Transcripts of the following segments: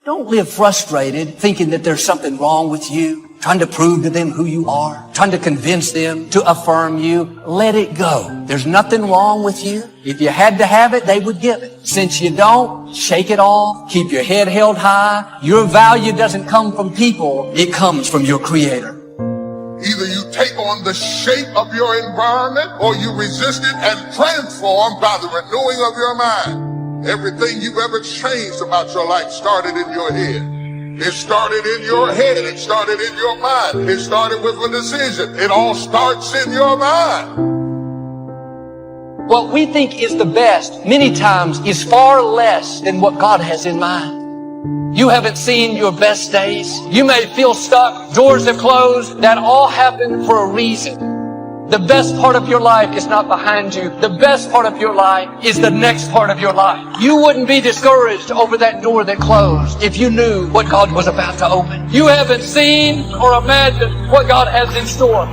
Don't live frustrated, thinking that there's something wrong with you, trying to prove to them who you are, trying to convince them to affirm you. Let it go. There's nothing wrong with you. If you had to have it, they would give it. Since you don't, shake it off. Keep your head held high. Your value doesn't come from people. It comes from your Creator. Either you take on the shape of your environment or you resist it and transform by the renewing of your mind. Everything you've ever changed about your life started in your head. It started in your head. It started in your mind. It started with a decision. It all starts in your mind. What we think is the best, many times, is far less than what God has in mind. You haven't seen your best days. You may feel stuck. Doors have closed. That all happened for a reason. The best part of your life is not behind you. The best part of your life is the next part of your life. You wouldn't be discouraged over that door that closed if you knew what God was about to open. You haven't seen or imagined what God has in store.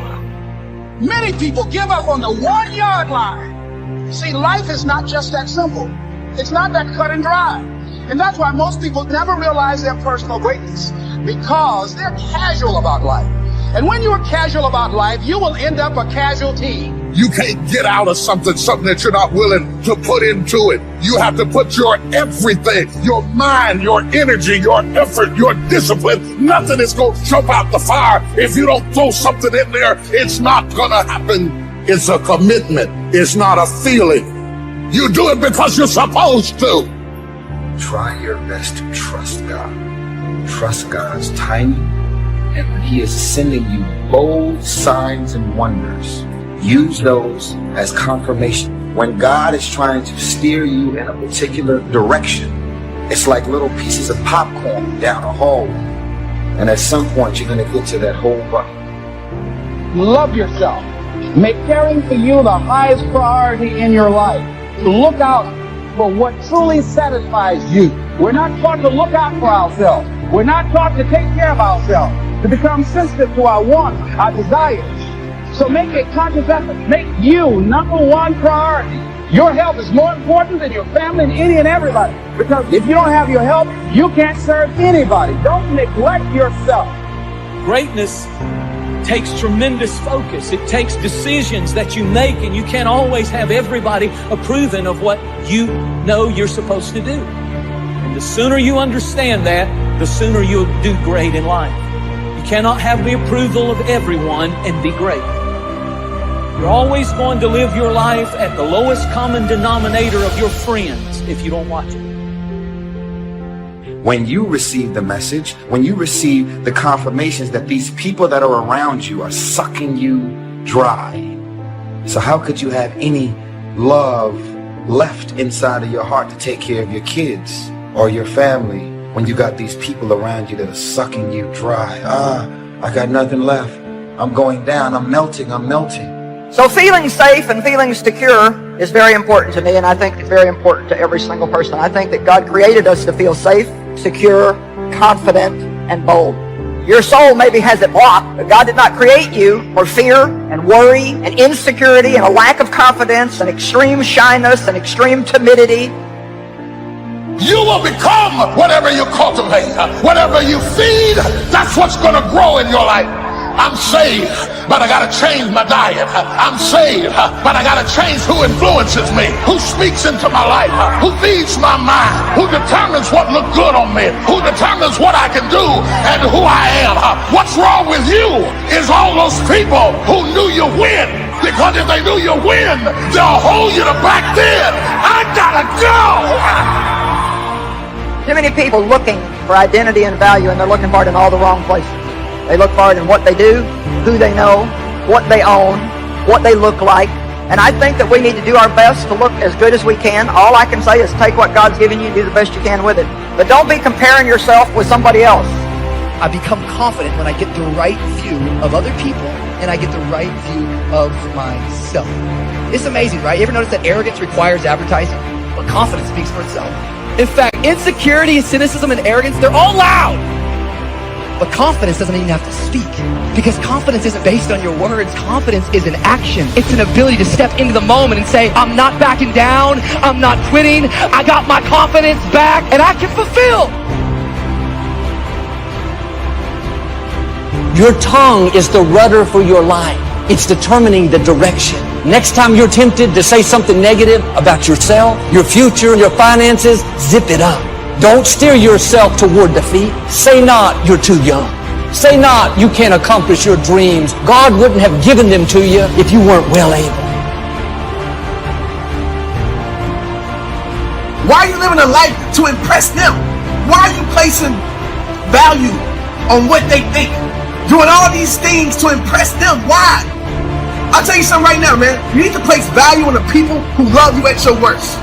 Many people give up on the 1 yard line. See, life is not just that simple. It's not that cut and dry. And that's why most people never realize their personal greatness, because they're casual about life. And when you're casual about life, you will end up a casualty. You can't get out of something that you're not willing to put into it. You have to put your everything, your mind, your energy, your effort, your discipline. Nothing is going to jump out the fire if you don't throw something in there. It's not going to happen. It's a commitment. It's not a feeling. You do it because you're supposed to. Try your best to trust God. Trust God's timing. And when He is sending you bold signs and wonders, use those as confirmation. When God is trying to steer you in a particular direction, it's like little pieces of popcorn down a hallway. And at some point, you're going to get to that whole bucket. Love yourself. Make caring for you the highest priority in your life. Look out for what truly satisfies you. We're not taught to look out for ourselves. We're not taught to take care of ourselves, to become sensitive to our wants, our desires. So make a conscious effort. Make you number one priority. Your health is more important than your family and any and everybody. Because if you don't have your health, you can't serve anybody. Don't neglect yourself. Greatness takes tremendous focus. It takes decisions that you make, and you can't always have everybody approving of what you know you're supposed to do. And the sooner you understand that, the sooner you'll do great in life. You cannot have the approval of everyone and be great. You're always going to live your life at the lowest common denominator of your friends if you don't watch it. When you receive the message, when you receive the confirmations that these people that are around you are sucking you dry, so how could you have any love left inside of your heart to take care of your kids or your family when you got these people around you that are sucking you dry? I got nothing left. I'm going down. I'm melting. So feeling safe and feeling secure is very important to me, and I think it's very important to every single person. I think that God created us to feel safe, secure, confident, and bold. Your soul maybe has it blocked, but God did not create you for fear and worry and insecurity and a lack of confidence and extreme shyness and extreme timidity. You will become whatever you cultivate. Whatever you feed, that's what's going to grow in your life. I'm saved, but I got to change my diet. I'm saved, but I got to change who influences me, who speaks into my life, who feeds my mind, who determines what looks good on me, who determines what I can do and who I am. What's wrong with you is all those people who knew you win, because if they knew you win, they'll hold you to back then. I gotta go. Too many people looking for identity and value, and they're looking for it in all the wrong places. They look for it in what they do, who they know, what they own, what they look like. And I think that we need to do our best to look as good as we can. All I can say is take what God's given you and do the best you can with it. But don't be comparing yourself with somebody else. I become confident when I get the right view of other people and I get the right view of myself. It's amazing, right? You ever notice that arrogance requires advertising, but confidence speaks for itself? In fact, insecurity, cynicism, and arrogance, they're all loud. But confidence doesn't even have to speak, because confidence isn't based on your words. Confidence is an action. It's an ability to step into the moment and say, I'm not backing down, I'm not quitting, I got my confidence back, and I can fulfill. Your tongue is the rudder for your life. It's determining the direction. Next time you're tempted to say something negative about yourself, your future, your finances, zip it up. Don't steer yourself toward defeat. Say not, you're too young. Say not, you can't accomplish your dreams. God wouldn't have given them to you if you weren't well able. Why are you living a life to impress them? Why are you placing value on what they think? Doing all these things to impress them. Why? I'll tell you something right now, man. You need to place value on the people who love you at your worst.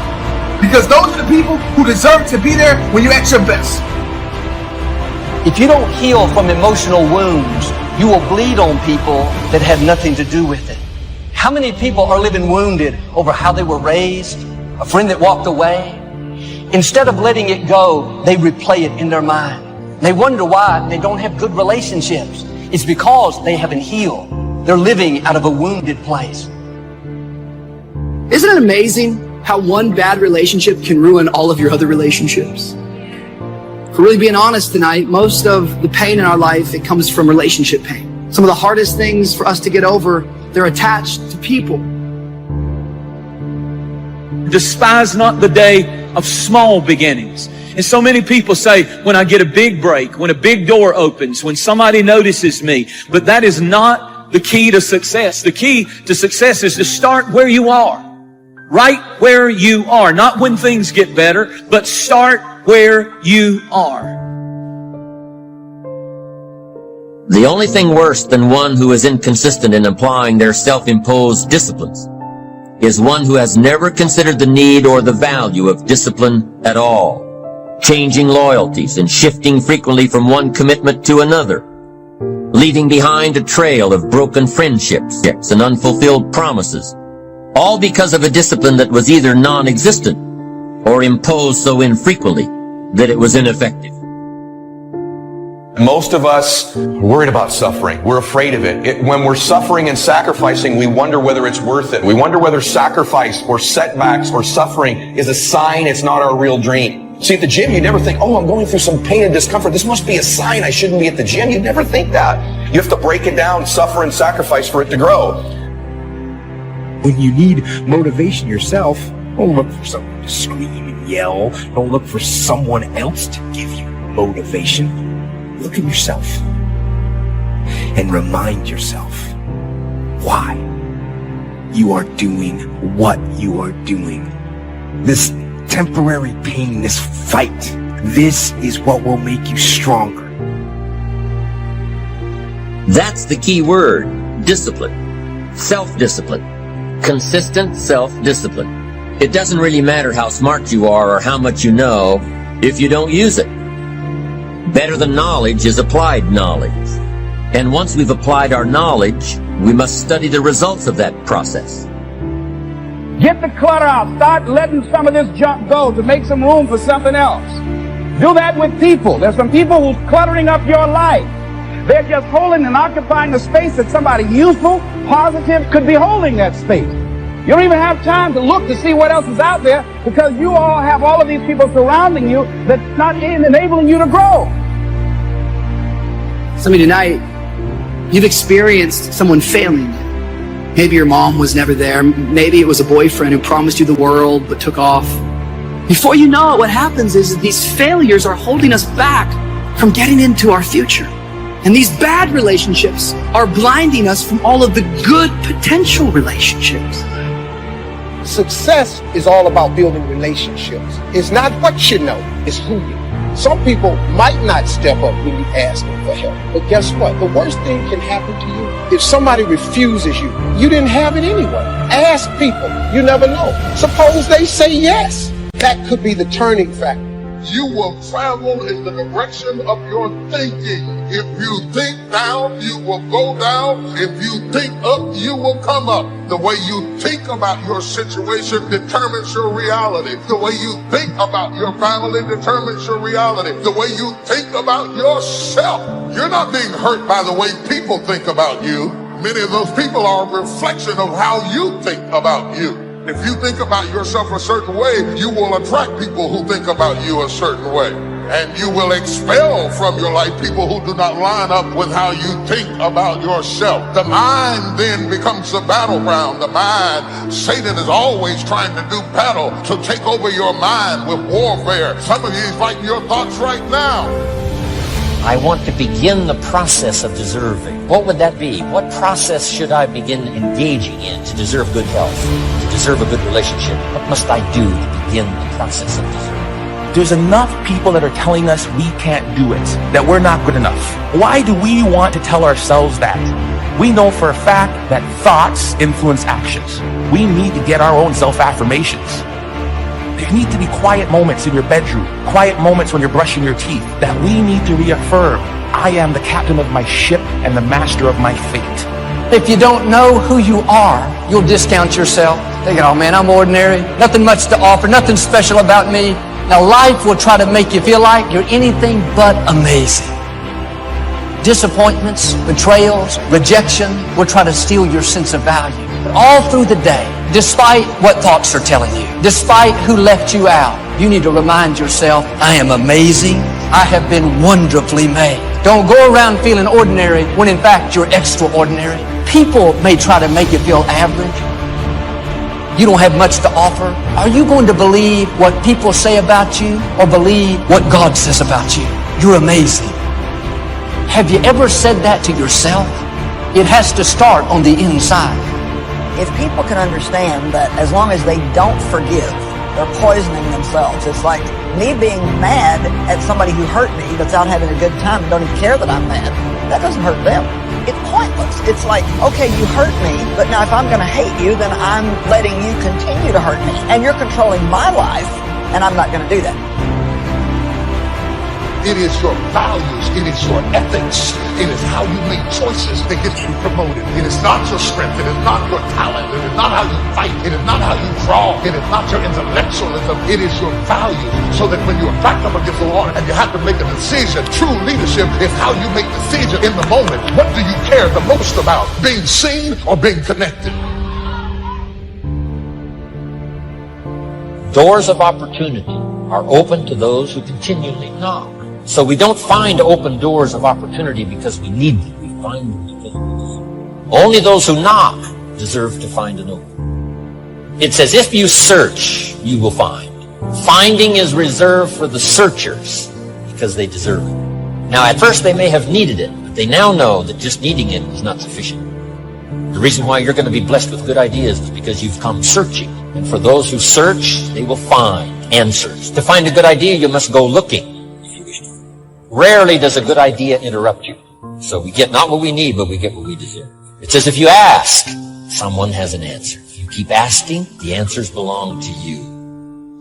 Because those are the people who deserve to be there when you're at your best. If you don't heal from emotional wounds, you will bleed on people that have nothing to do with it. How many people are living wounded over how they were raised, a friend that walked away? Instead of letting it go, they replay it in their mind. They wonder why they don't have good relationships. It's because they haven't healed. They're living out of a wounded place. Isn't it amazing how one bad relationship can ruin all of your other relationships? For really being honest tonight, most of the pain in our life, it comes from relationship pain. Some of the hardest things for us to get over, they're attached to people. Despise not the day of small beginnings. And so many people say, when I get a big break, when a big door opens, when somebody notices me. But that is not the key to success. The key to success is to start where you are. Right where you are. Not when things get better, but start where you are. The only thing worse than one who is inconsistent in applying their self-imposed disciplines is one who has never considered the need or the value of discipline at all, changing loyalties and shifting frequently from one commitment to another, leaving behind a trail of broken friendships and unfulfilled promises, all because of a discipline that was either non-existent or imposed so infrequently that it was ineffective. Most of us are worried about suffering. We're afraid of it. When we're suffering and sacrificing, we wonder whether it's worth it. We wonder whether sacrifice or setbacks or suffering is a sign it's not our real dream. See, at the gym, you never think, oh, I'm going through some pain and discomfort. This must be a sign I shouldn't be at the gym. You never think that. You have to break it down, suffer and sacrifice for it to grow. When you need motivation yourself, don't look for someone to scream and yell. Don't look for someone else to give you motivation. Look at yourself and remind yourself why you are doing what you are doing. This temporary pain, this fight, this is what will make you stronger. That's the key word, discipline, self-discipline, consistent self-discipline. It doesn't really matter how smart you are or how much you know if you don't use it. Better than knowledge is applied knowledge. And once we've applied our knowledge, we must study the results of that process. Get the clutter out. Start letting some of this junk go to make some room for something else. Do that with people. There's some people who's cluttering up your life. They're just holding and occupying the space that somebody useful, positive, could be holding that space. You don't even have time to look to see what else is out there because you all have all of these people surrounding you that's not enabling you to grow. Some of you tonight, you've experienced someone failing you. Maybe your mom was never there. Maybe it was a boyfriend who promised you the world but took off. Before you know it, what happens is these failures are holding us back from getting into our future. And these bad relationships are blinding us from all of the good potential relationships. Success is all about building relationships. It's not what you know, it's who you know. Some people might not step up when you ask them for help. But guess what? The worst thing can happen to you if somebody refuses you. You didn't have it anyway. Ask people. You never know. Suppose they say yes. That could be the turning factor. You will travel in the direction of your thinking. If you think down, you will go down. If you think up, you will come up. The way you think about your situation determines your reality. The way you think about your family determines your reality. The way you think about yourself. You're not being hurt by the way people think about you. Many of those people are a reflection of how you think about you. If you think about yourself a certain way, you will attract people who think about you a certain way. And you will expel from your life people who do not line up with how you think about yourself. The mind then becomes the battleground. The mind, Satan is always trying to do battle to take over your mind with warfare. Some of you is fighting your thoughts right now. I want to begin the process of deserving. What would that be? What process should I begin engaging in to deserve good health, to deserve a good relationship? What must I do to begin the process of deserving? There's enough people that are telling us we can't do it, that we're not good enough. Why do we want to tell ourselves that? We know for a fact that thoughts influence actions. We need to get our own self-affirmations. There need to be quiet moments in your bedroom, quiet moments when you're brushing your teeth, that we need to reaffirm, I am the captain of my ship and the master of my fate. If you don't know who you are, you'll discount yourself. Thinking, oh man, I'm ordinary, nothing much to offer, nothing special about me. Now life will try to make you feel like you're anything but amazing. Disappointments, betrayals, rejection will try to steal your sense of value. But all through the day, despite what thoughts are telling you, despite who left you out, you need to remind yourself, I am amazing. I have been wonderfully made. Don't go around feeling ordinary when in fact you're extraordinary. People may try to make you feel average. You don't have much to offer. Are you going to believe what people say about you or believe what God says about you? You're amazing. Have you ever said that to yourself? It has to start on the inside. If people can understand that as long as they don't forgive, they're poisoning themselves. It's like me being mad at somebody who hurt me that's out having a good time and don't even care that I'm mad. That doesn't hurt them. It's pointless. It's like, okay, you hurt me, but now if I'm going to hate you, then I'm letting you continue to hurt me. And you're controlling my life, and I'm not going to do that. It is your values. It is your ethics. It is how you make choices that get you promoted. It is not your strength. It is not your talent. It is not how you fight. It is not how you draw. It is not your intellectualism. It is your values. So that when you're backed up against the wall and you have to make a decision, true leadership is how you make decisions in the moment. What do you care the most about? Being seen or being connected? Doors of opportunity are open to those who continually knock. So we don't find open doors of opportunity because we need them. We find them because we deserve. Only those who knock deserve to find an opening. It's as if you search, you will find. Finding is reserved for the searchers because they deserve it. Now, at first they may have needed it, but they now know that just needing it is not sufficient. The reason why you're going to be blessed with good ideas is because you've come searching. And for those who search, they will find answers. To find a good idea, you must go looking. Rarely does a good idea interrupt you. So we get not what we need, but we get what we deserve. It's as if you ask, someone has an answer. If you keep asking, the answers belong to you.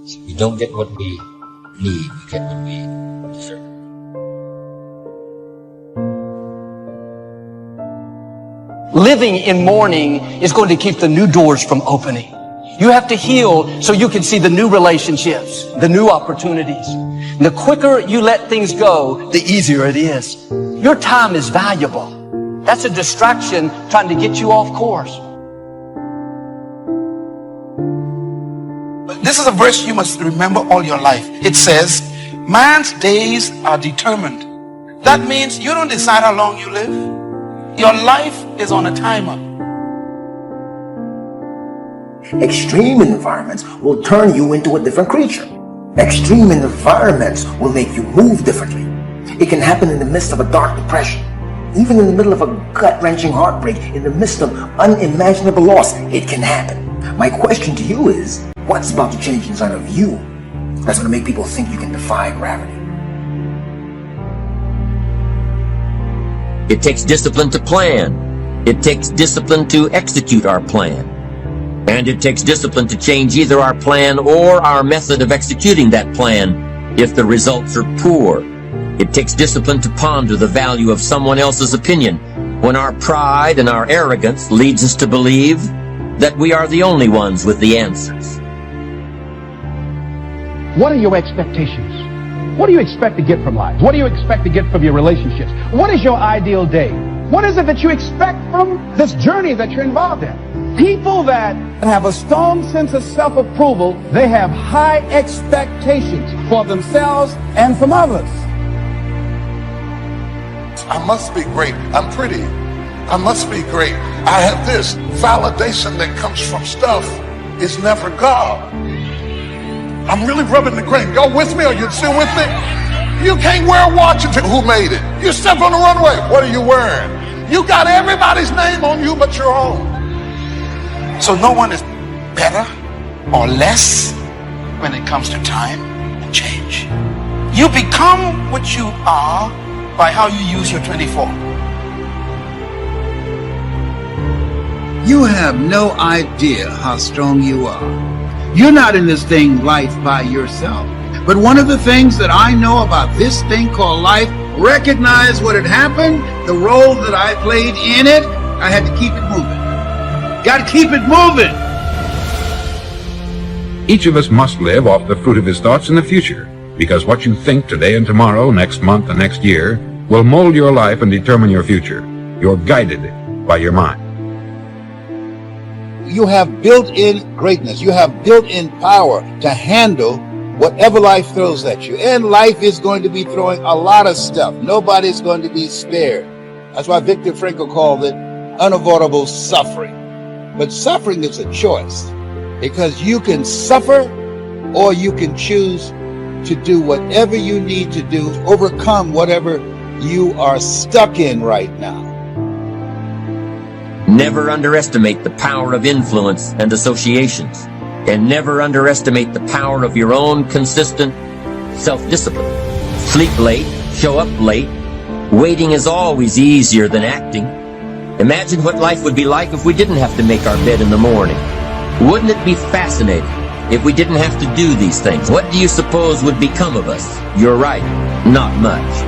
So we don't get what we need, we get what we deserve. Living in mourning is going to keep the new doors from opening. You have to heal so you can see the new relationships, the new opportunities. And the quicker you let things go, the easier it is. Your time is valuable. That's a distraction trying to get you off course. This is a verse you must remember all your life. It says, man's days are determined. That means you don't decide how long you live. Your life is on a timer. Extreme environments will turn you into a different creature. Extreme environments will make you move differently. It can happen in the midst of a dark depression, even in the middle of a gut-wrenching heartbreak, in the midst of unimaginable loss. It can happen. My question to you is, what's about to change inside of you that's going to make people think you can defy gravity? It takes discipline to plan. It takes discipline to execute our plan. And it takes discipline to change either our plan or our method of executing that plan if the results are poor. It takes discipline to ponder the value of someone else's opinion when our pride and our arrogance leads us to believe that we are the only ones with the answers. What are your expectations? What do you expect to get from life? What do you expect to get from your relationships? What is your ideal day? What is it that you expect from this journey that you're involved in? People that have a strong sense of self-approval, they have high expectations for themselves and from others. I must be great. I'm pretty. I must be great. I have this. Validation that comes from stuff is never God. I'm really rubbing the grain. Y'all with me? Are you still with me? You can't wear a watch until who made it. You step on the runway. What are you wearing? You got everybody's name on you but your own. So no one is better or less when it comes to time and change. You become what you are by how you use your 24. You have no idea how strong you are. You're not in this thing, life, by yourself. But one of the things that I know about this thing called life, recognize what had happened, the role that I played in it, I had to keep it moving. Got to keep it moving. Each of us must live off the fruit of his thoughts in the future, because what you think today and tomorrow, next month and next year, will mold your life and determine your future. You're guided by your mind. You have built-in greatness. You have built-in power to handle whatever life throws at you. And life is going to be throwing a lot of stuff. Nobody's going to be spared. That's why Viktor Frankl called it unavoidable suffering. But suffering is a choice, because you can suffer or you can choose to do whatever you need to do, overcome whatever you are stuck in right now. Never underestimate the power of influence and associations, and never underestimate the power of your own consistent self-discipline. Sleep late, show up late. Waiting is always easier than acting. Imagine what life would be like if we didn't have to make our bed in the morning. Wouldn't it be fascinating if we didn't have to do these things? What do you suppose would become of us? You're right, not much.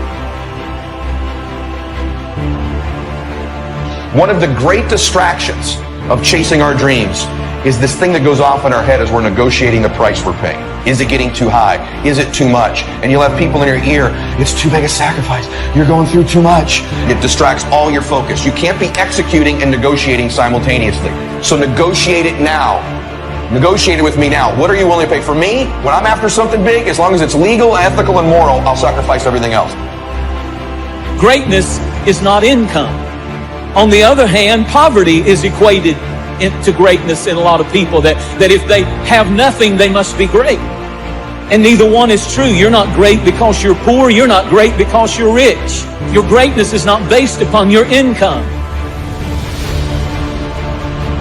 One of the great distractions of chasing our dreams is this thing that goes off in our head as we're negotiating the price we're paying. Is it getting too high? Is it too much? And you'll have people in your ear, it's too big a sacrifice. You're going through too much. It distracts all your focus. You can't be executing and negotiating simultaneously. So negotiate it now. Negotiate it with me now. What are you willing to pay? For me, when I'm after something big, as long as it's legal, ethical, and moral, I'll sacrifice everything else. Greatness is not income. On the other hand, poverty is equated to greatness in a lot of people, that if they have nothing, they must be great. And neither one is true. You're not great because you're poor. You're not great because you're rich. Your greatness is not based upon your income.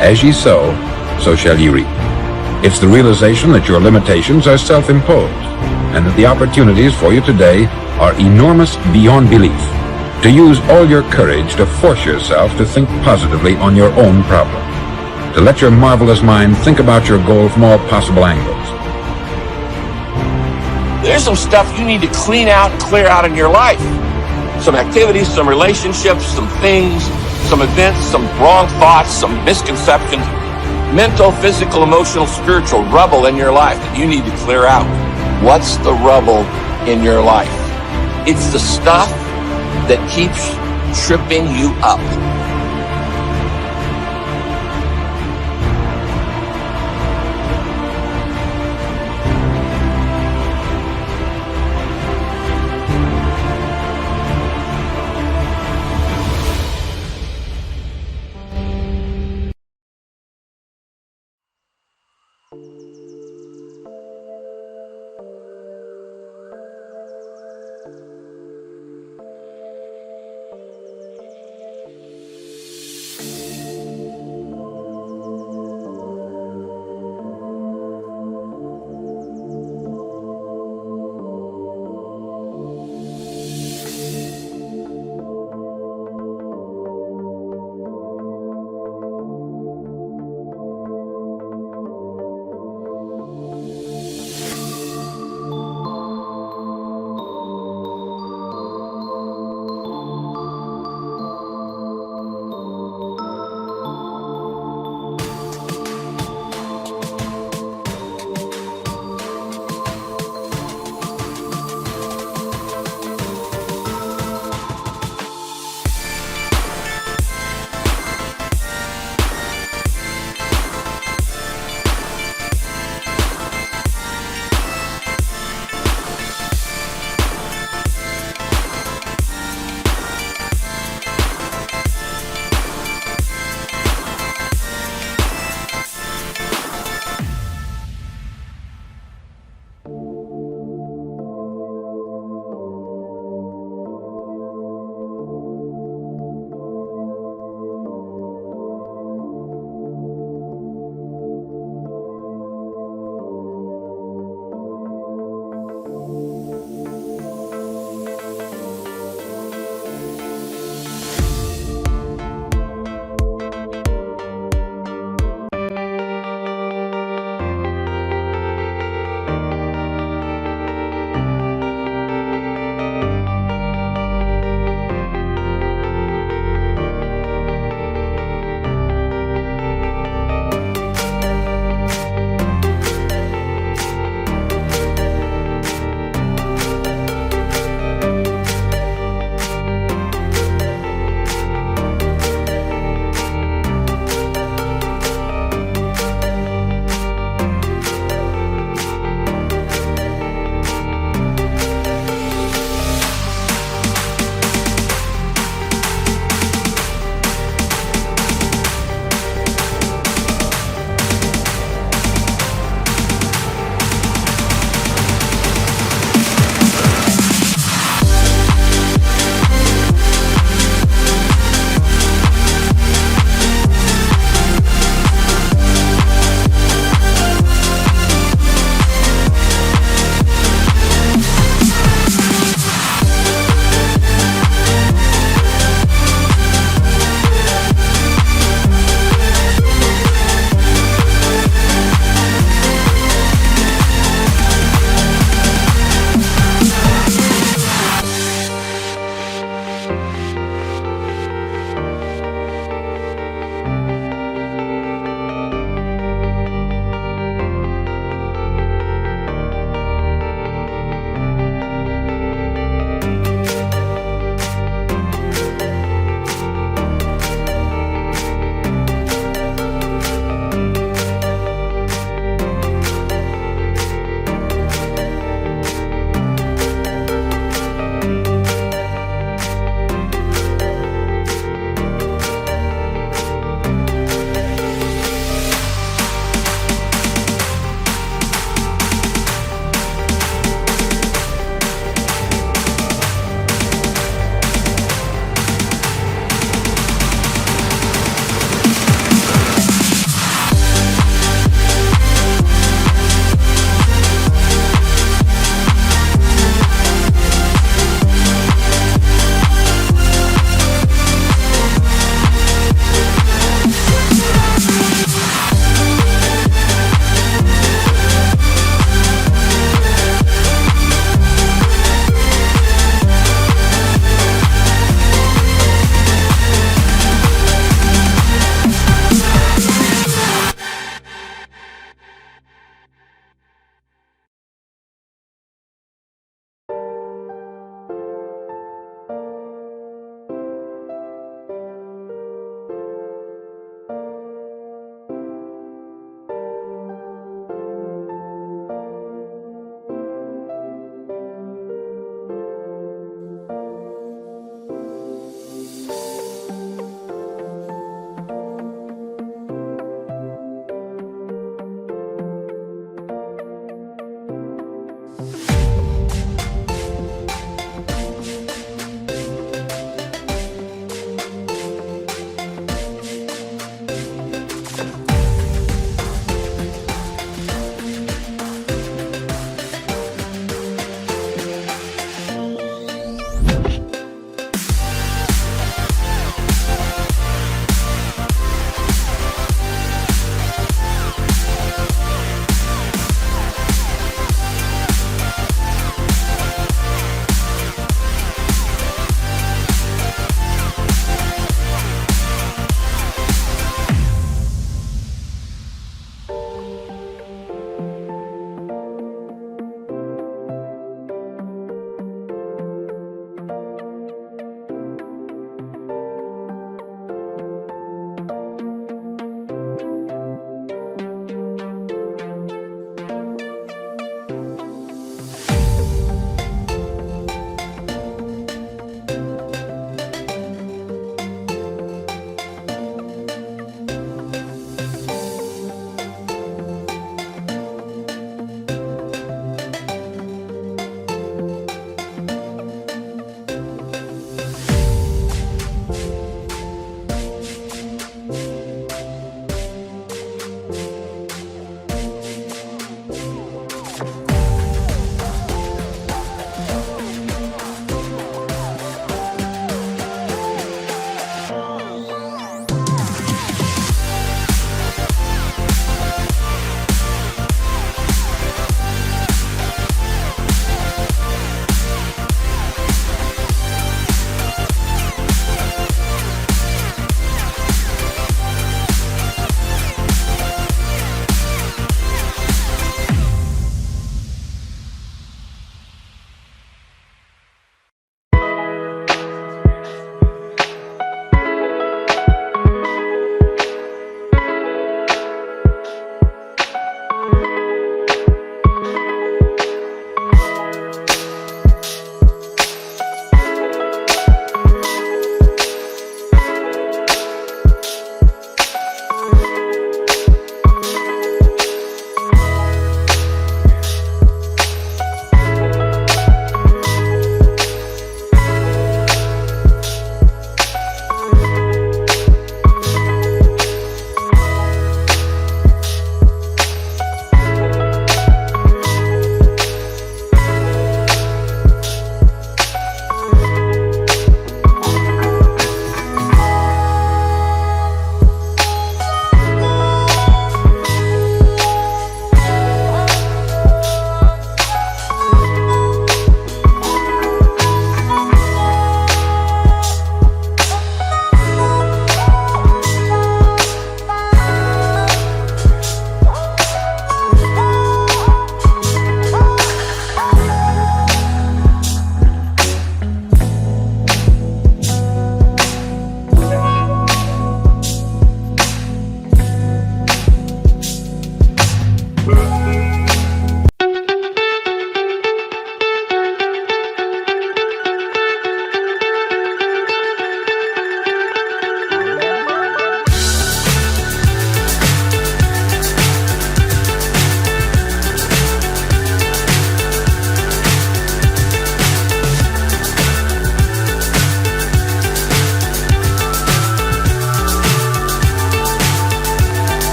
As ye sow, so shall ye reap. It's the realization that your limitations are self-imposed, and that the opportunities for you today are enormous beyond belief. To use all your courage to force yourself to think positively on your own problem. To let your marvelous mind think about your goal from all possible angles. There's some stuff you need to clean out and clear out in your life. Some activities, some relationships, some things, some events, some wrong thoughts, some misconceptions. Mental, physical, emotional, spiritual rubble in your life that you need to clear out. What's the rubble in your life? It's the stuff that keeps tripping you up.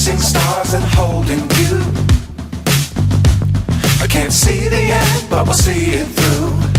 chasing stars and holding you. I can't see the end, but we'll see it through.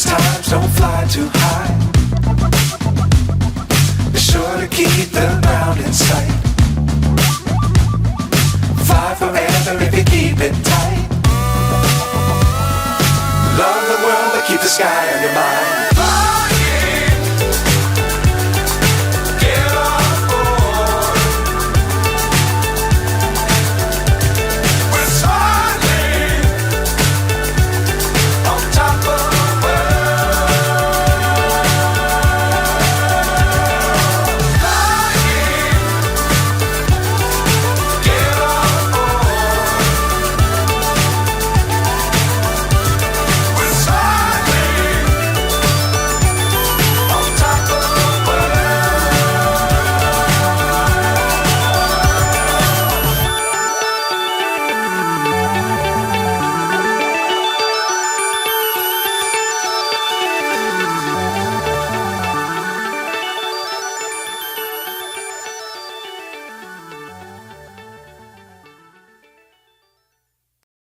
Times don't fly too high. Be sure to keep the ground in sight. Fly forever if you keep it tight. Love the world but keep the sky on your mind.